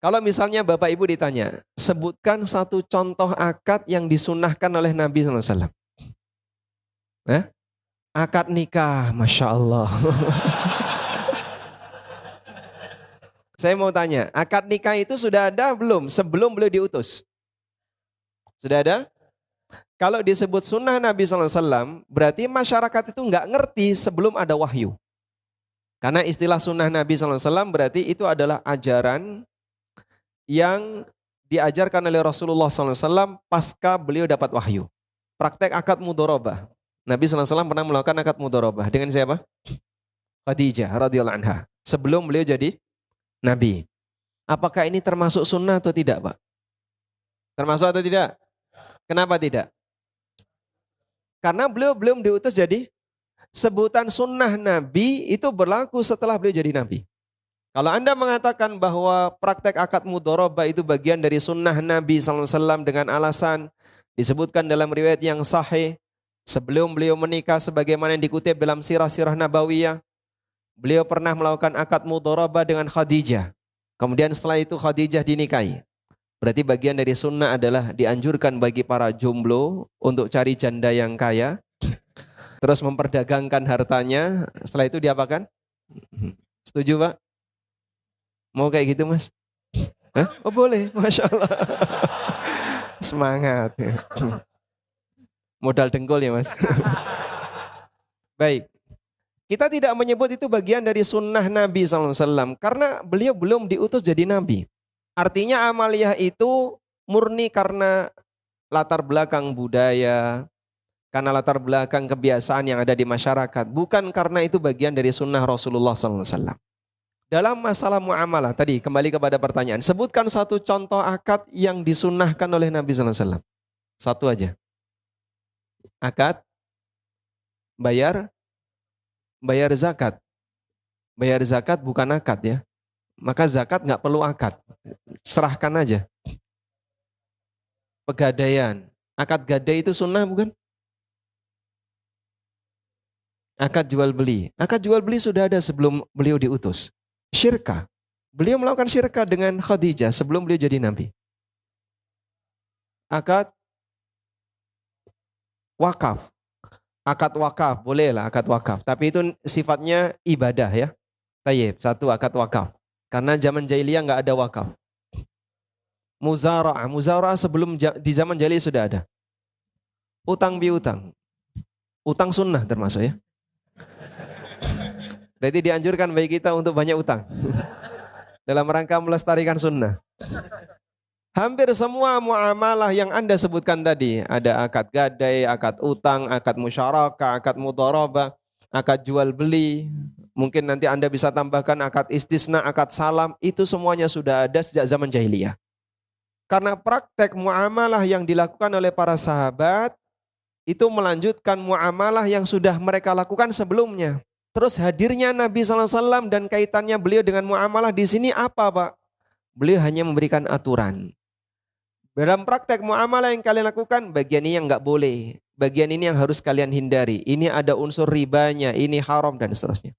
Kalau misalnya Bapak Ibu ditanya, sebutkan satu contoh akad yang disunahkan oleh Nabi SAW. Akad nikah, Masya Allah. Saya mau tanya, akad nikah itu sudah ada belum sebelum beliau diutus? Sudah ada? Kalau disebut sunnah Nabi SAW, berarti masyarakat itu nggak ngerti sebelum ada wahyu. Karena istilah sunnah Nabi SAW berarti itu adalah ajaran yang diajarkan oleh Rasulullah SAW pasca beliau dapat wahyu. Praktek akad mudharabah. Nabi SAW pernah melakukan akad mudharabah. Dengan siapa? Khadijah radhiyallahu anha. Sebelum beliau jadi Nabi. Apakah ini termasuk sunnah atau tidak, Pak? Termasuk atau tidak? Kenapa tidak? Karena beliau belum diutus jadi sebutan sunnah Nabi itu berlaku setelah beliau jadi Nabi. Kalau Anda mengatakan bahwa praktek akad mudharabah itu bagian dari sunnah Nabi SAW dengan alasan disebutkan dalam riwayat yang sahih sebelum beliau menikah sebagaimana yang dikutip dalam sirah-sirah Nabawiyah, beliau pernah melakukan akad mudharabah dengan Khadijah. Kemudian setelah itu Khadijah dinikahi. Berarti bagian dari sunnah adalah dianjurkan bagi para jomblo untuk cari janda yang kaya, terus memperdagangkan hartanya, setelah itu diapakan? Setuju, Pak? Mau kayak gitu, Mas? Hah? Oh boleh, Masya Allah. Semangat. Modal dengkul ya, Mas. Baik. Kita tidak menyebut itu bagian dari sunnah Nabi SAW, karena beliau belum diutus jadi Nabi. Artinya amaliyah itu murni karena latar belakang budaya, karena latar belakang kebiasaan yang ada di masyarakat. Bukan karena itu bagian dari sunnah Rasulullah SAW. Dalam masalah muamalah, tadi kembali kepada pertanyaan. Sebutkan satu contoh akad yang disunnahkan oleh Nabi SAW. Satu aja. Akad, bayar zakat. Bayar zakat bukan akad ya. Maka zakat nggak perlu akad. Serahkan aja. Pegadaian. Akad gadai itu sunnah bukan? Akad jual beli. Akad jual beli sudah ada sebelum beliau diutus. Syirkah. Beliau melakukan syirkah dengan Khadijah sebelum beliau jadi Nabi. Akad wakaf. Akad wakaf, bolehlah akad wakaf. Tapi itu sifatnya ibadah ya. Tayyib, satu akad wakaf. Karena zaman jahiliyah nggak ada wakaf. Muzara'ah. Muzara'ah sebelum di zaman jahiliyah sudah ada. Utang piutang. Utang sunnah termasuk ya. Berarti dianjurkan bagi kita untuk banyak utang. Dalam rangka melestarikan sunnah. Hampir semua muamalah yang Anda sebutkan tadi. Ada akad gadai, akad utang, akad musyarakah, akad mudharabah, akad jual beli. Mungkin nanti Anda bisa tambahkan akad istisna, akad salam. Itu semuanya sudah ada sejak zaman jahiliyah. Karena praktek muamalah yang dilakukan oleh para sahabat itu melanjutkan muamalah yang sudah mereka lakukan sebelumnya. Terus hadirnya Nabi SAW dan kaitannya beliau dengan muamalah di sini apa, Pak? Beliau hanya memberikan aturan. Dalam praktek muamalah yang kalian lakukan, bagian ini yang nggak boleh. Bagian ini yang harus kalian hindari. Ini ada unsur ribanya, ini haram dan seterusnya.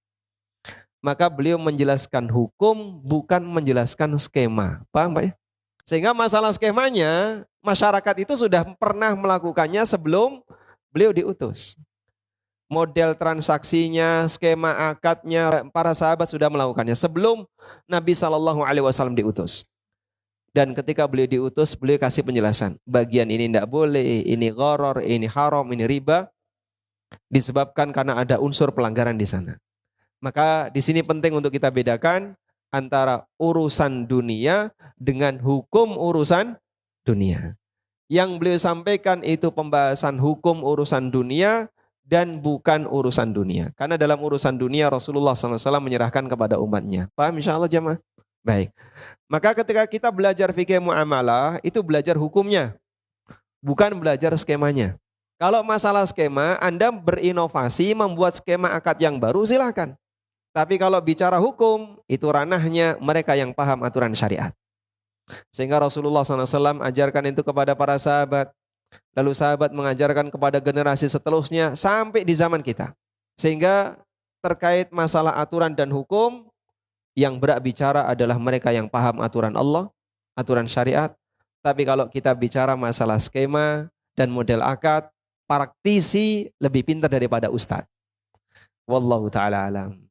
Maka beliau menjelaskan hukum, bukan menjelaskan skema. Paham, Pak ya? Sehingga masalah skemanya, masyarakat itu sudah pernah melakukannya sebelum beliau diutus. Model transaksinya, skema akadnya, para sahabat sudah melakukannya sebelum Nabi SAW diutus. Dan ketika beliau diutus, beliau kasih penjelasan. Bagian ini tidak boleh, ini gharar, ini haram, ini riba. Disebabkan karena ada unsur pelanggaran di sana. Maka di sini penting untuk kita bedakan antara urusan dunia dengan hukum urusan dunia. Yang beliau sampaikan itu pembahasan hukum urusan dunia dan bukan urusan dunia. Karena dalam urusan dunia Rasulullah SAW menyerahkan kepada umatnya. Paham insyaAllah jemaah? Baik. Maka ketika kita belajar fikih muamalah, itu belajar hukumnya. Bukan belajar skemanya. Kalau masalah skema, Anda berinovasi membuat skema akad yang baru, silahkan. Tapi kalau bicara hukum, itu ranahnya mereka yang paham aturan syariat. Sehingga Rasulullah SAW ajarkan itu kepada para sahabat. Lalu sahabat mengajarkan kepada generasi seterusnya sampai di zaman kita. Sehingga terkait masalah aturan dan hukum, yang berbicara adalah mereka yang paham aturan Allah, aturan syariat. Tapi kalau kita bicara masalah skema dan model akad, praktisi lebih pintar daripada ustadz. Wallahu ta'ala alam.